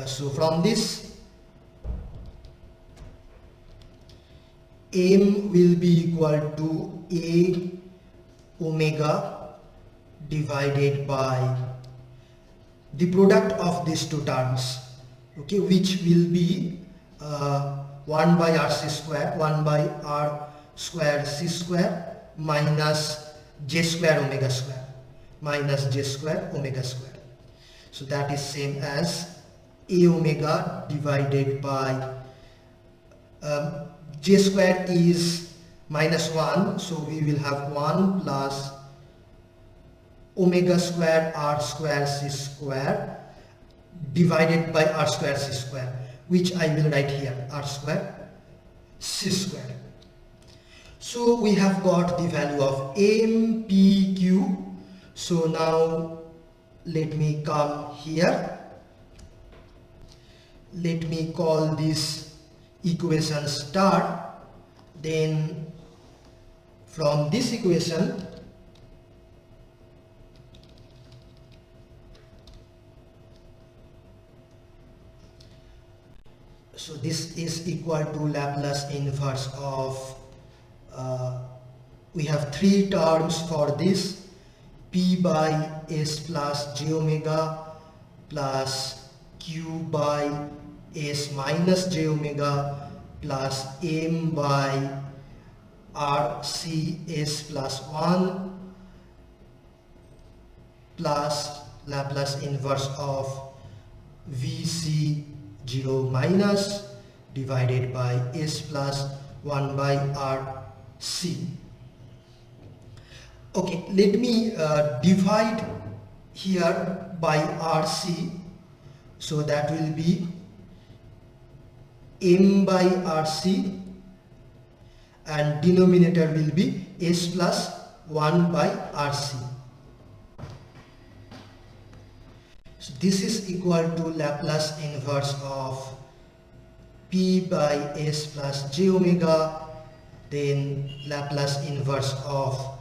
So from this M will be equal to A omega divided by the product of these two terms, okay, which will be 1 by RC square, 1 by R square C square minus J square omega square, minus J square omega square. So that is same as A omega divided by J square is minus 1, so we will have 1 plus omega square R square C square divided by R square C square, which I will write here, R square C square. So we have got the value of M, P, Q. So now let me come here. Let me call this equation star. Then from this equation, so this is equal to Laplace inverse of we have three terms for this: p by s plus j omega plus q by s minus j omega plus m by r c s plus 1 plus Laplace inverse of vc 0 minus divided by s plus 1 by r c. Okay, let me divide here by rc, so that will be m by rc and denominator will be s plus 1 by rc. So this is equal to Laplace inverse of p by s plus j omega, then Laplace inverse of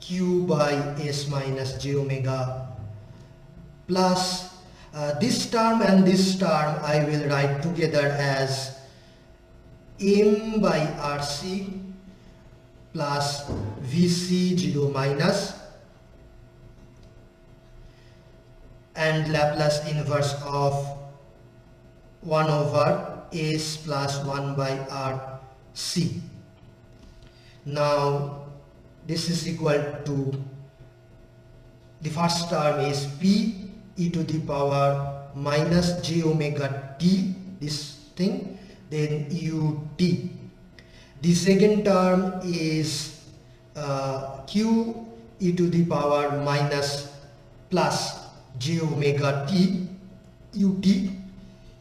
q by s minus j omega plus this term and this term I will write together as m by rc plus vc 0 minus and Laplace inverse of 1 over s plus 1 by r c. Now this is equal to, the first term is p e to the power minus j omega t, this thing, then ut. The second term is q e to the power minus plus j omega t ut,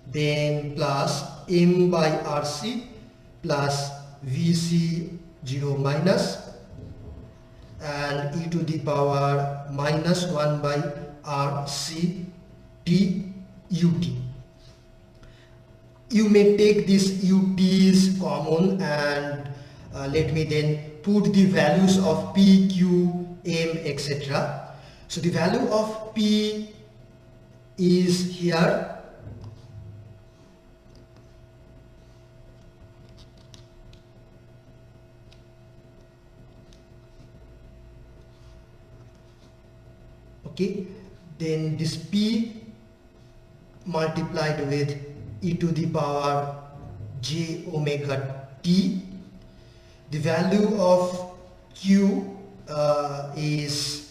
then plus m by rc plus vc 0 minus and e to the power minus 1 by rc t ut. You may take this ut's common and let me then put the values of p, q, m, etc. So the value of p is here, okay, then this p multiplied with e to the power j omega t. The value of q is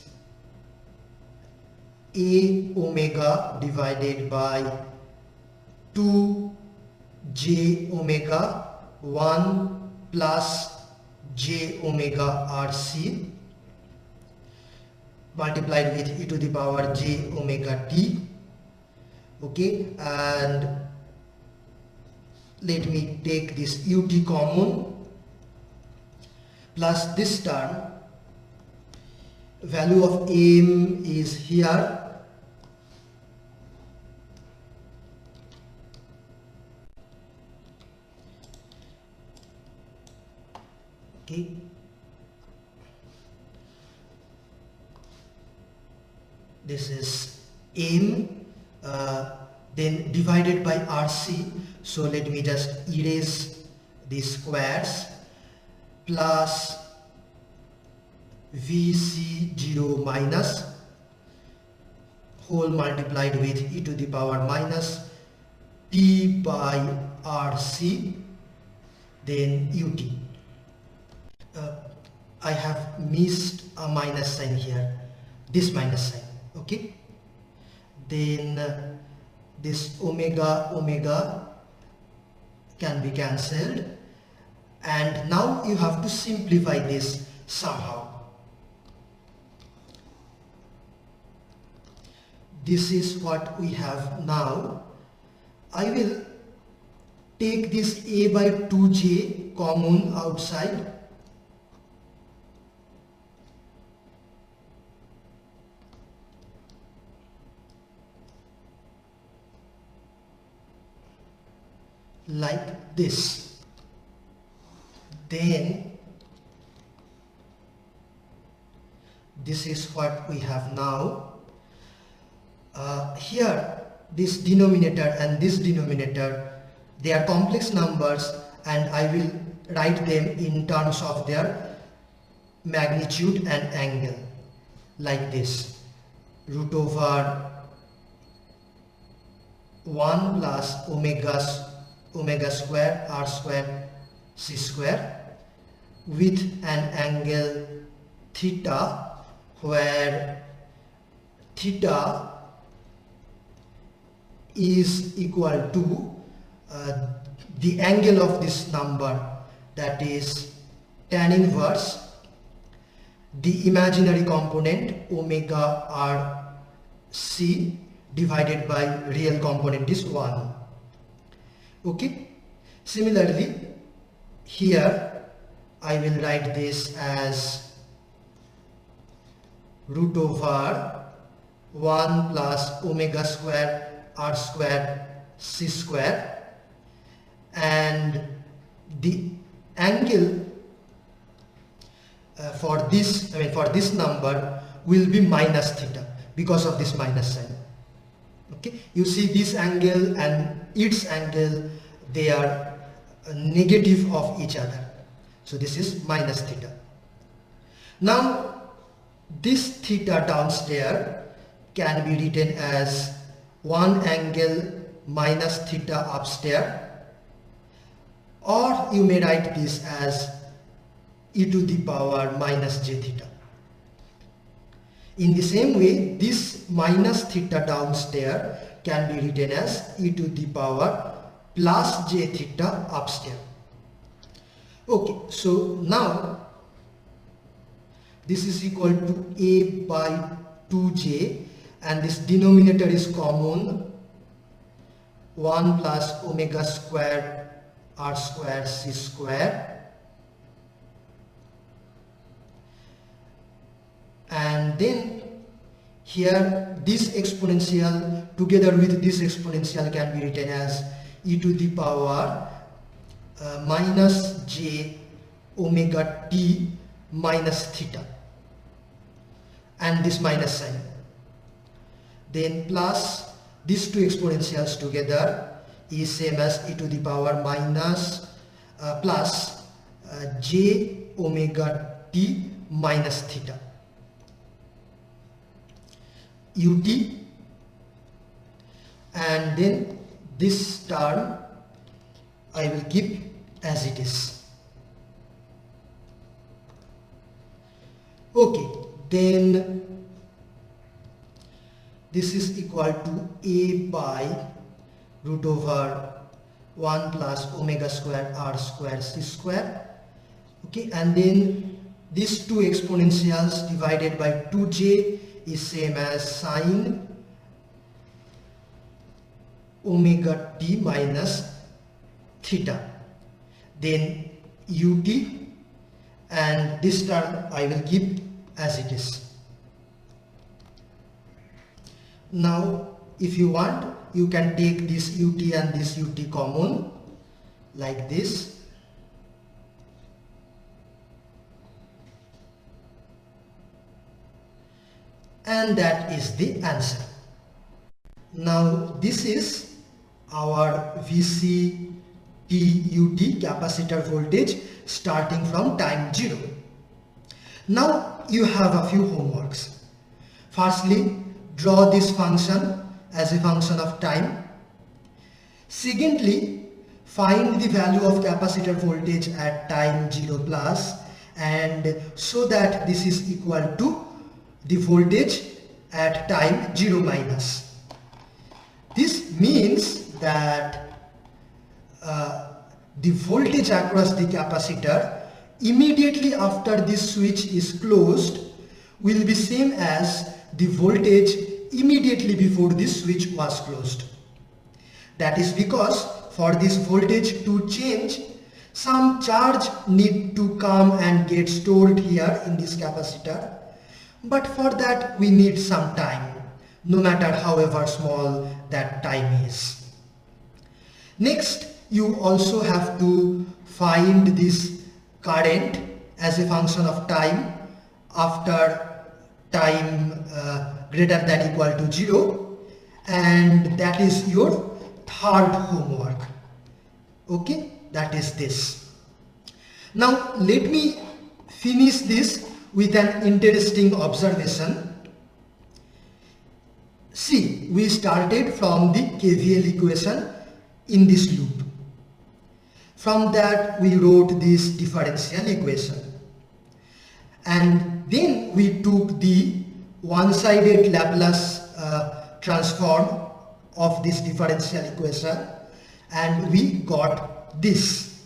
a omega divided by 2 j omega 1 plus j omega rc multiplied with e to the power j omega t. Okay, and let me take this ut common plus this term, value of m is here, okay, this is m, then divided by rc, so let me just erase the squares, plus vc 0 minus whole multiplied with e to the power minus t by rc, then ut. I have missed a minus sign here, this minus sign, okay, then this omega can be cancelled, and now you have to simplify this somehow. This is what we have now. I will take this a by 2j common outside, like this. Then this is what we have now. Here this denominator and this denominator, they are complex numbers, and I will write them in terms of their magnitude and angle, like this: root over 1 plus omega square r square c square with an angle theta, where theta is equal to the angle of this number, that is tan inverse the imaginary component omega r c divided by real component is 1. Okay, similarly here I will write this as root over 1 plus omega square r square c square, and the angle for this number will be minus theta because of this minus sign. Okay, you see this angle and its angle, they are negative of each other, so this is minus theta. Now this theta downstairs can be written as 1 angle minus theta upstairs, or you may write this as e to the power minus j theta. In the same way, this minus theta downstairs can be written as e to the power plus j theta upstairs. Okay, so now this is equal to a by 2j, and this denominator is common, 1 plus omega square r square c square, and then here this exponential together with this exponential can be written as e to the power minus j omega t minus theta, and this minus sign, then plus these two exponentials together is same as e to the power minus plus j omega t minus theta ut, and then this term I will keep as it is. Okay, then this is equal to a by root over 1 plus omega square r square c square. Okay, and then these two exponentials divided by 2j is same as sine omega t minus theta, then ut, and this term I will keep as it is. Now if you want, you can take this ut and this ut common like this, and that is the answer. Now this is our VC TUT capacitor voltage starting from time 0. Now you have a few homeworks. Firstly, draw this function as a function of time. Secondly, find the value of capacitor voltage at time 0 plus, and so that this is equal to the voltage at time 0 minus. This means that the voltage across the capacitor immediately after this switch is closed will be same as the voltage immediately before this switch was closed. That is because for this voltage to change, some charge need to come and get stored here in this capacitor, but for that we need some time, no matter however small that time is. Next, you also have to find this current as a function of time after time greater than equal to 0, and that is your third homework. Okay, that is this. Now let me finish this with an interesting observation. See, we started from the KVL equation in this loop. From that we wrote this differential equation, and then we took the one-sided Laplace transform of this differential equation, and we got this.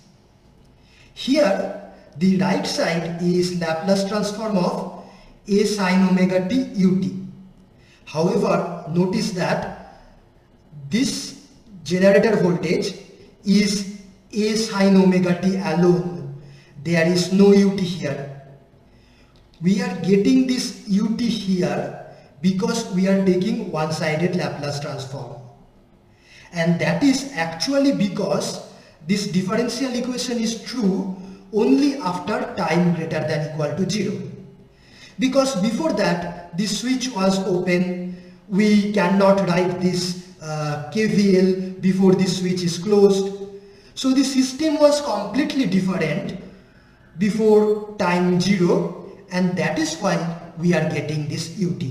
Here the right side is Laplace transform of a sin omega t ut. However, notice that this generator voltage is a sin omega t alone. There is no ut here. We are getting this ut here because we are taking one-sided Laplace transform. And that is actually because this differential equation is true only after time greater than equal to 0. Because before that the switch was open, we cannot write this KVL before the switch is closed. So the system was completely different before time 0, and that is why we are getting this ut.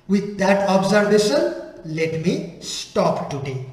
With that observation, let me stop today.